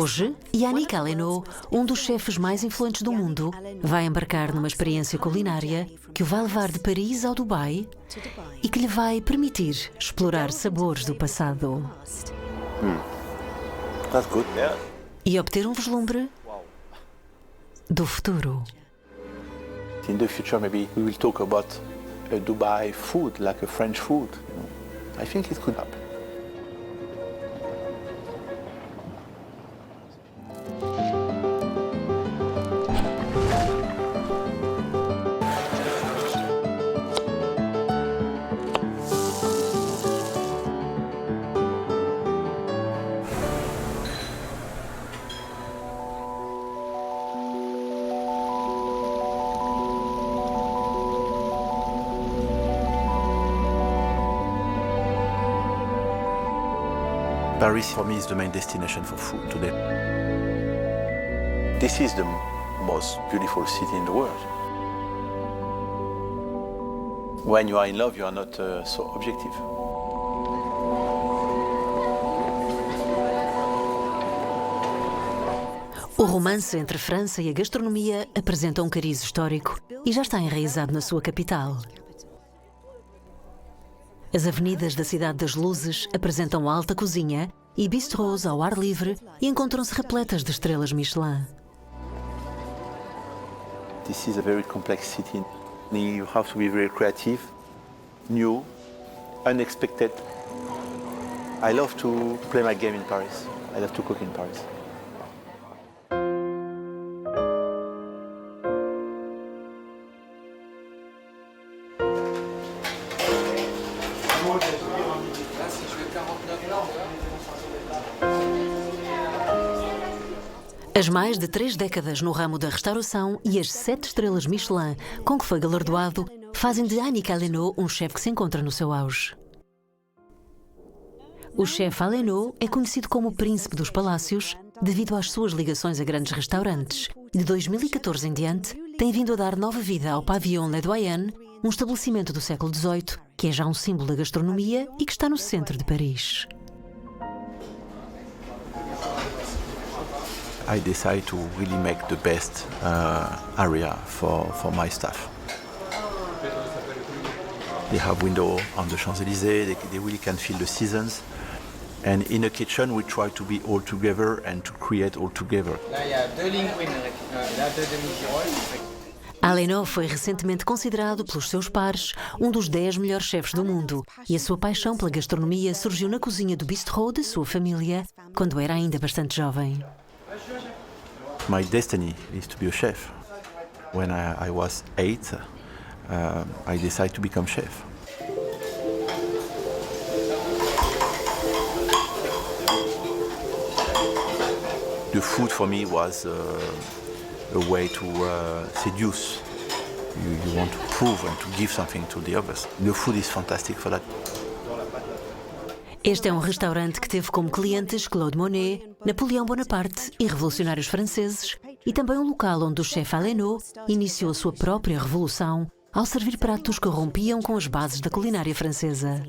Hoje, Yannick Aleno, um dos chefes mais influentes do mundo, vai embarcar numa experiência culinária que o vai levar de Paris ao Dubai e que lhe vai permitir explorar sabores do passado. That's good. Yeah. E obter um vislumbre do futuro. In the future, maybe we will talk about a Dubai food, like a French food. I think it could happen. Paris for me is the main destination for food today. This is the most beautiful city in the world. When you are in love, you are not so objective. O romance entre a França e a gastronomia apresenta um cariz histórico e já está enraizado na sua capital. As avenidas da Cidade das Luzes apresentam alta cozinha e bistrôs ao ar livre e encontram-se repletas de estrelas Michelin. This is a very complex city. You have to be very creative, new, unexpected. I love to play my game in Paris. I love to cook in Paris. As mais de 3 décadas no ramo da restauração e as 7 estrelas Michelin com que foi galardoado fazem de Yannick Aleno um chefe que se encontra no seu auge. O chefe Aleno é conhecido como o príncipe dos palácios devido às suas ligações a grandes restaurantes. De 2014 em diante, tem vindo a dar nova vida ao Pavillon Le Doyen, um estabelecimento do século XVIII que é já um símbolo da gastronomia e que está no centro de Paris. I decide to really make the best area for my staff. They have window on the Champs-Élysées, they really can feel the seasons. And in a kitchen, we try to be all together and to create all together. Là, il y a 2 linguines, là 2 demi-girolles. Aleno foi recentemente considerado pelos seus pares um dos 10 melhores chefes do mundo e a sua paixão pela gastronomia surgiu na cozinha do bistrô da sua família quando era ainda bastante jovem. My destiny is to be a chef. When I was 8, I decided to become chef. The food for me was a way to seduce. You want to prove and to give something to the others. The food is fantastic for that. Este é um restaurante que teve como clientes Claude Monet, Napoleão Bonaparte e revolucionários franceses, e também um local onde o chefe Aleno iniciou a sua própria revolução ao servir pratos que rompiam com as bases da culinária francesa.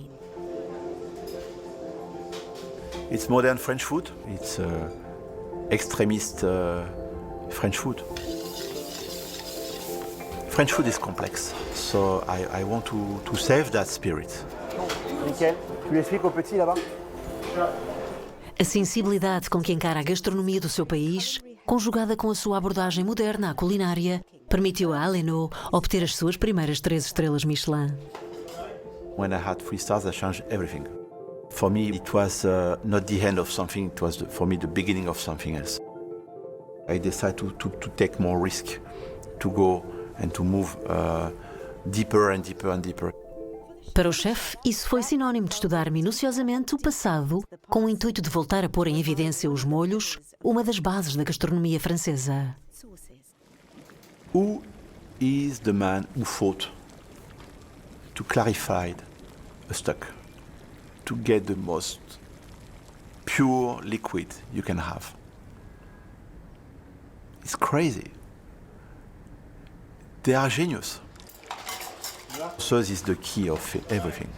It's modern French food. It's extremist French food. French food is complex, so I want to save that spirit. Nickel. Tu lui expliques au petit là-bas? A sensibilidade com que encara a gastronomia do seu país, conjugada com a sua abordagem moderna à culinária, permitiu a Aleno obter as suas primeiras 3 estrelas Michelin. When I had 3 stars, I changed everything. For me, it was not the end of something, it was for me the beginning of something else. I decided to take more risk, to go and to move deeper and deeper and deeper. Para o chefe, isso foi sinónimo de estudar minuciosamente o passado, com o intuito de voltar a pôr em evidência os molhos, uma das bases da gastronomia francesa. Who is the man who fought to clarify a stock, to get the most pure liquid you can have? It's crazy. They are genius. Sauce is the key of everything.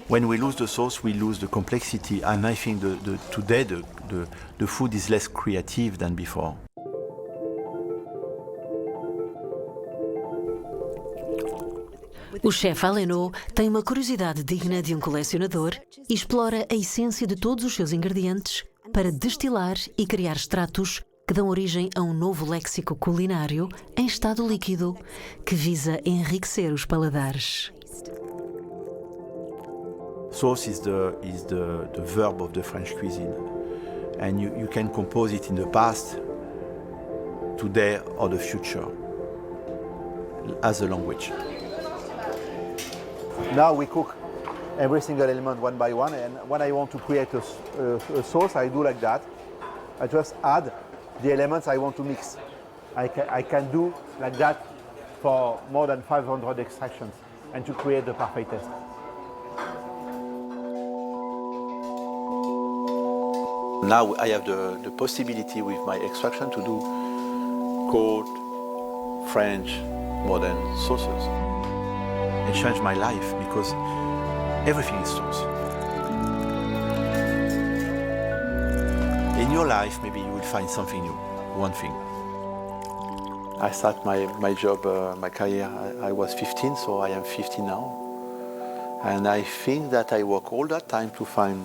When we lose the sauce, we lose the complexity, and I think today the food is less creative than before. O chefe Aleno tem uma curiosidade digna de um colecionador e explora a essência de todos os seus ingredientes para destilar e criar extratos que dão origem a um novo léxico culinário em estado líquido que visa enriquecer os paladares. Sauce is the verb of the French cuisine, and you can compose it in the past, today or the future as a language. Now we cook every single element one by one, and when I want to create a sauce, I do like that. I just add the elements I want to mix. I can do like that for more than 500 extractions and to create the perfect taste. Now I have the possibility with my extraction to do cold, French, modern sauces. It changed my life because everything is sauce. In your life, maybe you will find something new, one thing. I start my job, my career, I was 15, so I am 50 now. And I think that I work all that time to find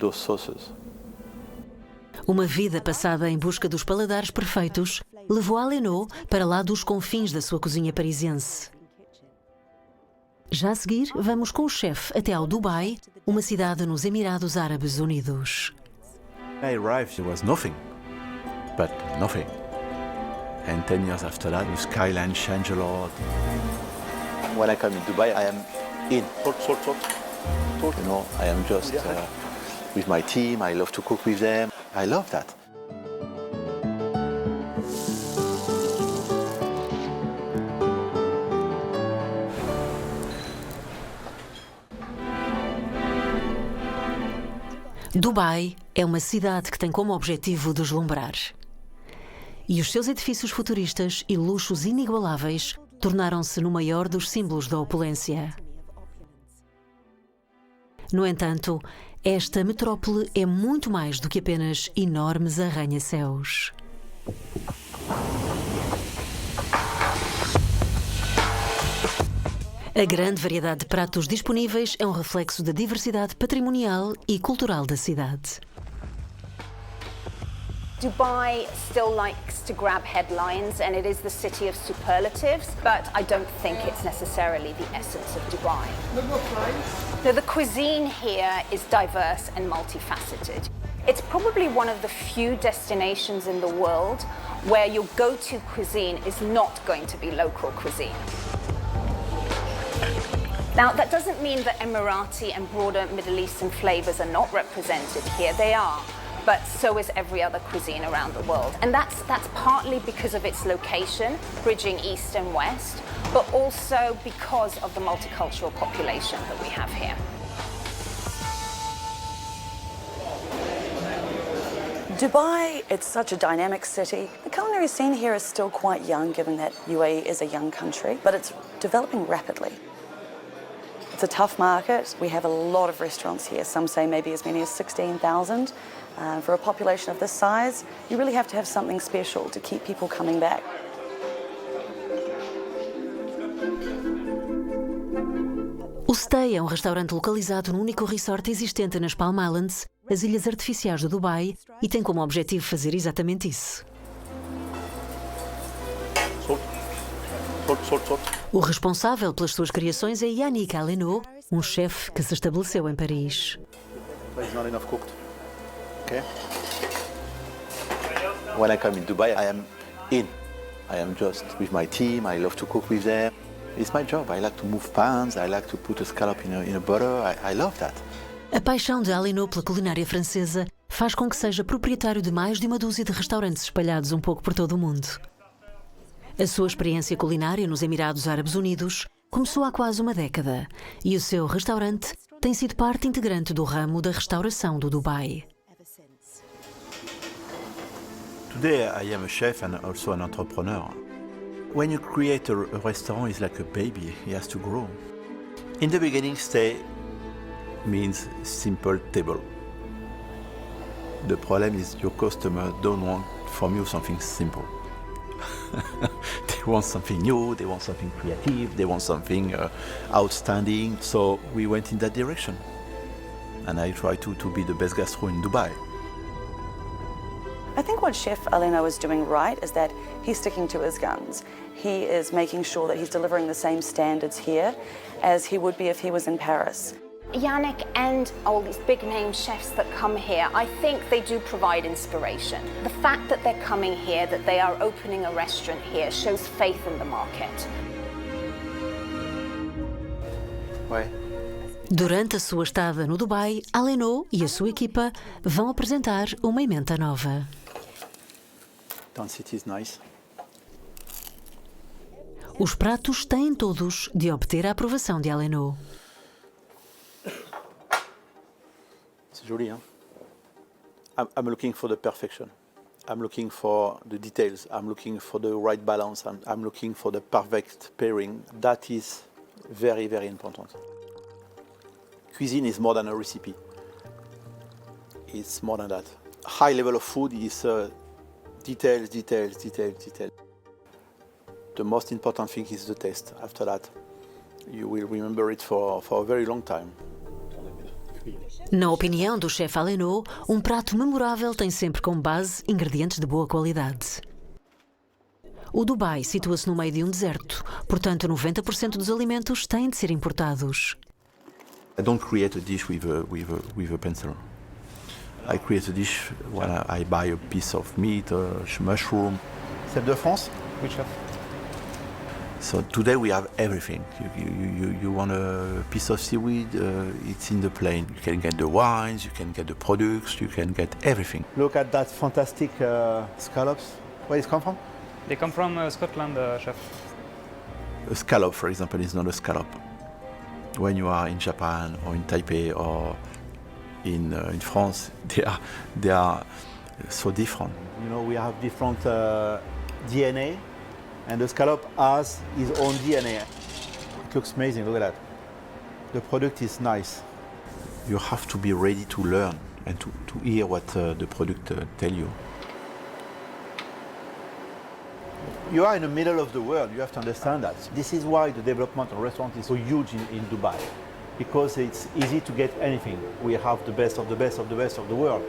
those sauces. Uma vida passada em busca dos paladares perfeitos levou Aleno para lá dos confins da sua cozinha parisiense. Já a seguir, vamos com o chefe até ao Dubai, uma cidade nos Emirados Árabes Unidos. When I arrived, there was nothing, but nothing. And 10 years after that, the skyline changed a lot. When I come in Dubai, I am in. Salt. You know, I am just with my team. I love to cook with them. I love that. Dubai é uma cidade que tem como objetivo deslumbrar. E os seus edifícios futuristas e luxos inigualáveis tornaram-se no maior dos símbolos da opulência. No entanto, esta metrópole é muito mais do que apenas enormes arranha-céus. A grande variedade de pratos disponíveis é um reflexo da diversidade patrimonial e cultural da cidade. Dubai still likes to grab headlines, and it is the city of superlatives, but I don't think it's necessarily the essence of Dubai. No, the cuisine here is diverse and multifaceted. It's probably one of the few destinations in the world where your go-to cuisine is not going to be local cuisine. Now, that doesn't mean that Emirati and broader Middle Eastern flavors are not represented here. They are. But so is every other cuisine around the world. And that's partly because of its location, bridging East and West, but also because of the multicultural population that we have here. Dubai, it's such a dynamic city. The culinary scene here is still quite young, given that UAE is a young country, but it's developing rapidly. It's a tough market. We have a lot of restaurants here. Some say maybe as many as 16,000. For a population of this size, you really have to have something special to keep people coming back. O Stay é um restaurante localizado no único resort existente nas Palm Islands, as ilhas artificiais do Dubai, e tem como objetivo fazer exatamente isso. Salt. O responsável pelas suas criações é Yannick Aleno, um chefe que se estabeleceu em Paris. It's not enough cooked. Okay. When I come in Dubai, I am in. I am just with my team. I love to cook with them. It's my job. I like to move pans. I like to put a scallop in a butter. I love that. A paixão de Aleno pela culinária francesa faz com que seja proprietário de mais de uma dúzia de restaurantes espalhados um pouco por todo o mundo. A sua experiência culinária nos Emirados Árabes Unidos começou há quase uma década e o seu restaurante tem sido parte integrante do ramo da restauração do Dubai. Today I am a chef and also an entrepreneur. When you create a restaurant, it's like a baby. He has to grow. In the beginning, Stay means simple table. The problem is your customer don't want from you something simple. They want something new, they want something creative, they want something outstanding. So we went in that direction. And I try to be the best gastro in Dubai. I think what Chef Aleno is doing right is that he's sticking to his guns. He is making sure that he's delivering the same standards here as he would be if he was in Paris. Yannick and all these big name chefs that come here, I think they do provide inspiration. The fact that they're coming here, that they are opening a restaurant here, shows faith in the market. Ouais. Durante a sua estada no Dubai, Aleno e a sua equipa vão apresentar uma emenda nova. Density is nice. Os pratos têm todos de obter a aprovação de Aleno. C'est joli, hein? I'm looking for the perfection. I'm looking for the details. I'm looking for the right balance. I'm looking for the perfect pairing. That is very, very important. Cuisine is more than a recipe. It's more than that. High level of food is details, details, details, details. The most important thing is the taste. After that, you will remember it for a very long time. Na opinião do chefe Aleno, um prato memorável tem sempre como base ingredientes de boa qualidade. O Dubai situa-se no meio de um deserto, portanto 90% dos alimentos têm de ser importados. I don't create a dish with a pencil. I create a dish when I buy a piece of meat, a mushroom. Chef de France? Oui, chef. So today we have everything. You want a piece of seaweed, it's in the plane. You can get the wines, you can get the products, you can get everything. Look at that fantastic scallops. Where it come from? They come from Scotland, chef. A scallop, for example, is not a scallop. When you are in Japan or in Taipei or in France, they are so different. You know, we have different DNA, and the scallop has his own DNA. It looks amazing, look at that. The product is nice. You have to be ready to learn and to hear what the product tell you. You are in the middle of the world, you have to understand that. This is why the development of restaurants is so huge in Dubai, because it's easy to get anything. We have the best of the best of the best of the world.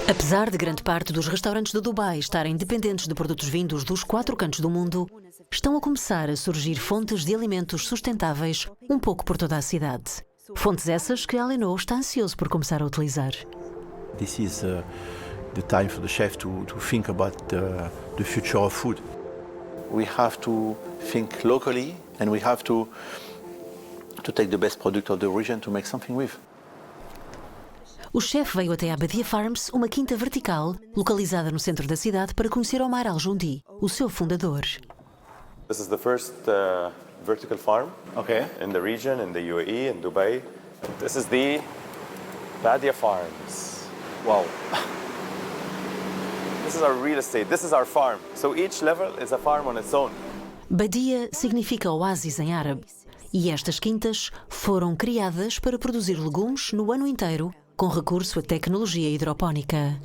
Apesar de grande parte dos restaurantes do Dubai estarem dependentes de produtos vindos dos 4 cantos do mundo, estão a começar a surgir fontes de alimentos sustentáveis um pouco por toda a cidade. Fontes essas que Aleno está ansioso por começar a utilizar. This is the time for the chef to think about the future of food. We have to think locally, and we have to take the best product of the region to make something with. O chefe veio até a Badia Farms, uma quinta vertical, localizada no centro da cidade, para conhecer Omar Al-Joundi, o seu fundador. This is the first vertical farm in the region, in the UAE, in Dubai. This is the Badia Farms. Wow. This is our real estate, this is our farm. So each level is a farm on its own. Badia significa oásis em árabe, e estas quintas foram criadas para produzir legumes no ano inteiro, com recurso à tecnologia hidropónica.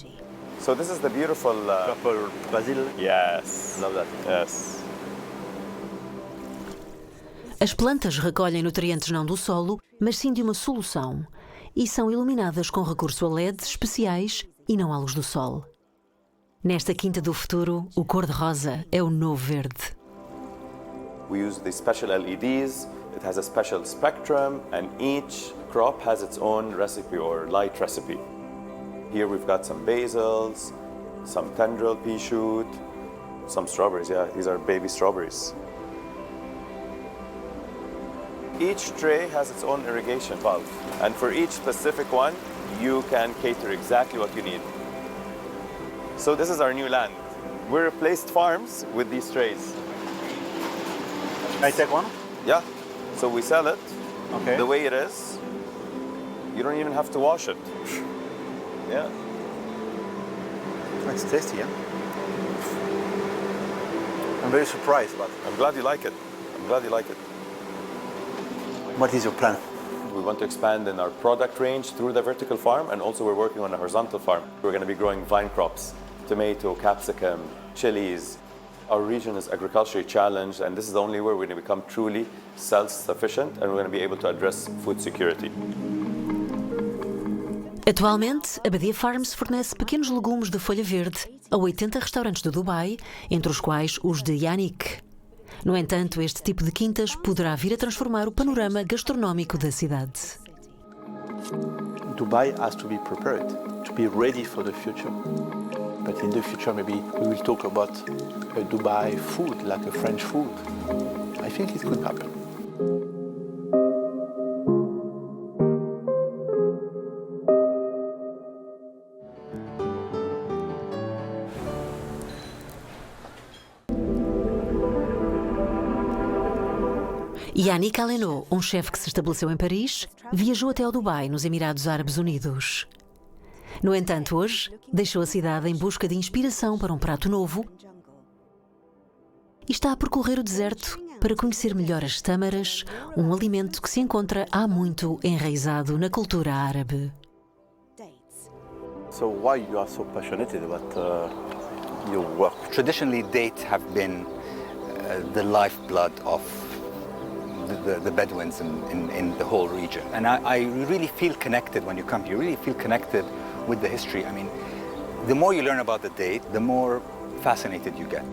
So this is the beautiful Purple basil. Yes. Love that. Yes. As plantas recolhem nutrientes não do solo, mas sim de uma solução, e são iluminadas com recurso a LEDs especiais e não à luz do sol. Nesta quinta do futuro, o cor-de-rosa é o novo verde. We use the special LEDs. It has a special spectrum, and each crop has its own recipe or light recipe. Here we've got some basils, some tendril pea shoot, some strawberries. Yeah, these are baby strawberries. Each tray has its own irrigation valve, and for each specific one, you can cater exactly what you need. So this is our new land. We replaced farms with these trays. Can I take one? Yeah. So we sell it Okay. the way it is. You don't even have to wash it. Yeah. It's tasty, yeah? I'm very surprised, but I'm glad you like it. I'm glad you like it. What is your plan? We want to expand in our product range through the vertical farm, and also we're working on a horizontal farm. We're going to be growing vine crops, tomato, capsicum, chilies. Our region is agriculturally challenged, and this is the only way we're going to become truly self-sufficient, and we're going to be able to address food security. Atualmente, a Badia Farms fornece pequenos legumes de folha verde a 80 restaurantes do Dubai, entre os quais os de Yannick. No entanto, este tipo de quintas poderá vir a transformar o panorama gastronómico da cidade. Dubai has to be prepared, to be ready for the future. But in the future, maybe we will talk about a Dubai food, like a French food. I think it could happen. Yannick Aleno, um chefe que se estabeleceu em Paris, viajou até ao Dubai, nos Emirados Árabes Unidos. No entanto, hoje, deixou a cidade em busca de inspiração para um prato novo e está a percorrer o deserto para conhecer melhor as tâmaras, um alimento que se encontra há muito enraizado na cultura árabe. So why you are so passionate about your work? Traditionally, dates have been the lifeblood of the Bedouins in the whole region. And I really feel connected when you come here. You really feel connected with the history. I mean, the more you learn about the date, the more fascinated you get.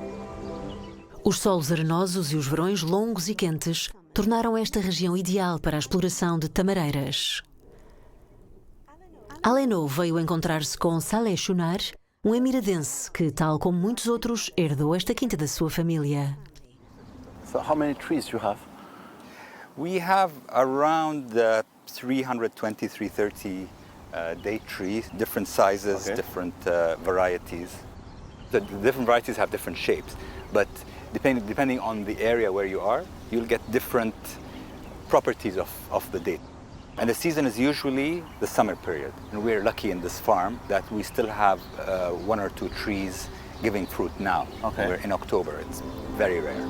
Os solos arenosos e os verões longos e quentes tornaram esta região ideal para a exploração de tamareiras. Aleno veio encontrar-se com Saleh Shunar, um emiradense que, tal como muitos outros, herdou esta quinta da sua família. So how many trees you have? We have around 320, 330 date trees, different sizes, different varieties. The different varieties have different shapes, but depending on the area where you are, you'll get different properties of the date. And the season is usually the summer period. And we're lucky in this farm that we still have 1 or 2 trees giving fruit now. Okay. We're in October, it's very rare.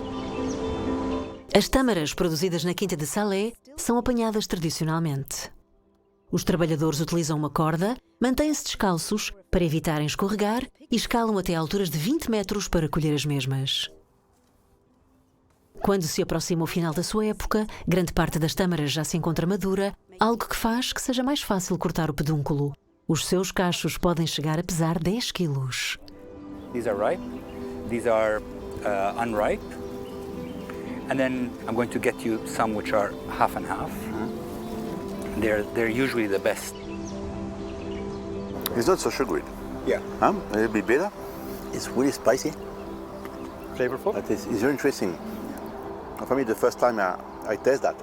As tâmaras produzidas na quinta de Saleh são apanhadas tradicionalmente. Os trabalhadores utilizam uma corda, mantêm-se descalços para evitarem escorregar e escalam até alturas de 20 metros para colher as mesmas. Quando se aproxima o final da sua época, grande parte das tâmaras já se encontra madura, algo que faz que seja mais fácil cortar o pedúnculo. Os seus cachos podem chegar a pesar 10 quilos. These are ripe, these are unripe, and then I'm going to get you some which are half and half. They're usually the best. It's not so sugary. Yeah. A little bit bitter. It's really spicy. Flavorful? But it's very interesting. For me, the first time I taste that.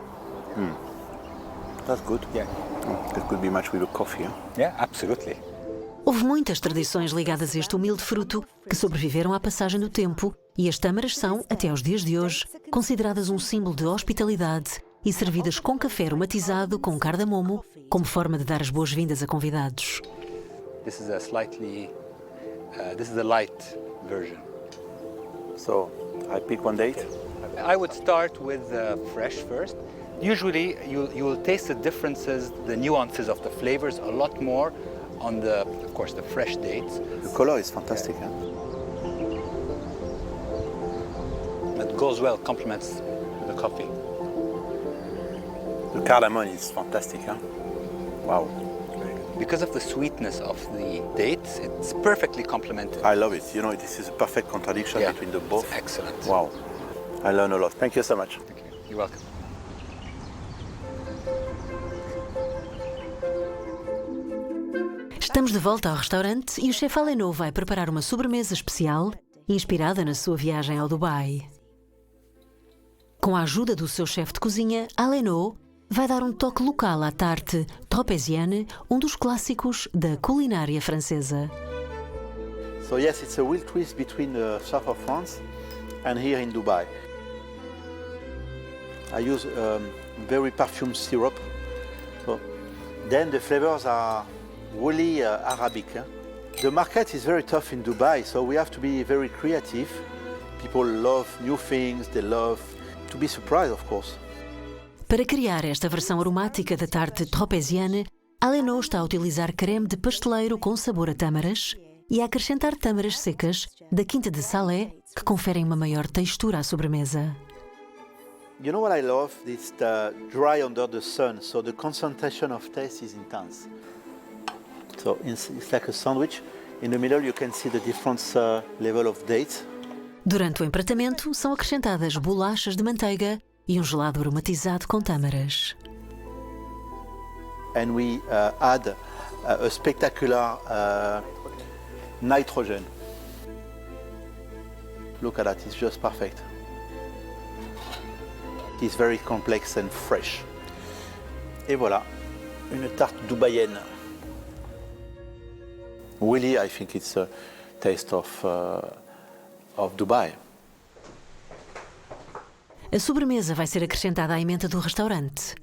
That's good. Yeah. That could be much with a coffee. Yeah, absolutely. Houve muitas tradições ligadas a este humilde fruto que sobreviveram à passagem do tempo e as tâmaras são, até aos dias de hoje, consideradas um símbolo de hospitalidade e servidas com café aromatizado com cardamomo como forma de dar as boas-vindas a convidados. This is this is the light version. So I pick one date. I would start with fresh first. Usually you will taste the differences, the nuances of the flavors a lot more on of course, the fresh dates. The color is fantastic. It goes well, complements the coffee. The cardamom is fantastic. Wow. Because of the sweetness of the dates, it's perfectly complemented. I love it. You know, this is a perfect contradiction between the both. It's excellent. Wow. I learn a lot. Thank you so much. Thank you. You're welcome. Estamos de volta ao restaurante e o chefe Aleno vai preparar uma sobremesa especial inspirada na sua viagem ao Dubai. Com a ajuda do seu chefe de cozinha, Aleno vai dar um toque local à tarte tropézienne, um dos clássicos da culinária francesa. So yes, it's a real twist between the south of France and here in Dubai. I use very perfumed syrup. So then the flavors are really Arabic. The market is very tough in Dubai, so we have to be very creative. People love new things, they love to be surprised, of course. Para criar esta versão aromática da tarte tropézienne, Aleno está a utilizar creme de pasteleiro com sabor a tâmaras e a acrescentar tâmaras secas da quinta de Salé, que conferem uma maior textura à sobremesa. You know what I love? It's the dry under the sun, so the concentration of taste is intense. So it's like a sandwich. In the middle you can see the different level of dates. Durante o empratamento, são acrescentadas bolachas de manteiga e um gelado aromatizado com tâmaras. And we add a spectacular nitrogen. Look at that, it's just perfect. It's very complex and fresh. Et voilà, une tarte dubaïenne. Really, I think it's a taste of Dubai. A sobremesa vai ser acrescentada à emenda do restaurante.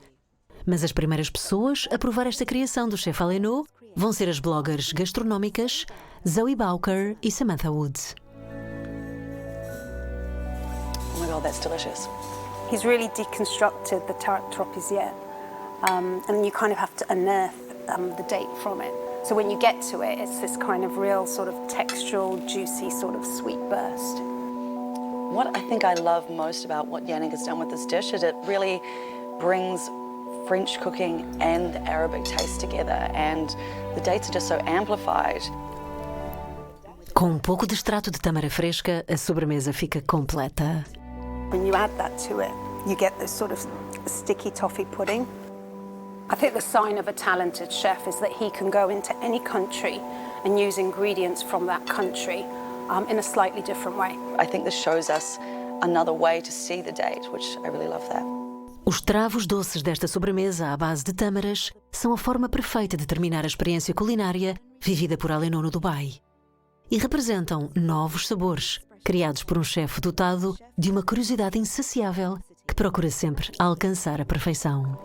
Mas as primeiras pessoas a provar esta criação do chefe Aleno vão ser as bloggers gastronómicas Zoe Bowker e Samantha Wood. Oh my God, that's delicious. He's really deconstructed the tarte tropézienne, and you kind of have to unearth the date from it. So when you get to it, it's this kind of real sort of textural, juicy sort of sweet burst. What I think I love most about what Yannick has done with this dish is it really brings French cooking and Arabic taste together, and the dates are just so amplified. Com um pouco de extrato de tâmara fresca, a sobremesa fica completa. When you add that to it, you get this sort of sticky toffee pudding. I think the sign of a talented chef is that he can go into any country and use ingredients from that country in a slightly different way. I think this shows us another way to see the date, which I really love that. Os travos doces desta sobremesa à base de tâmaras são a forma perfeita de terminar a experiência culinária vivida por Aleno no Dubai. E representam novos sabores, criados por um chefe dotado de uma curiosidade insaciável que procura sempre alcançar a perfeição.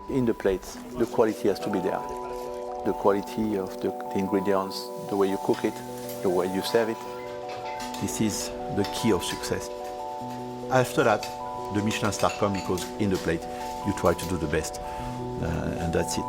In the plate, the quality has to be there. The quality of the ingredients, the way you cook it, the way you serve it. This is the key of success. After that, the Michelin star comes because in the plate you try to do the best, and that's it.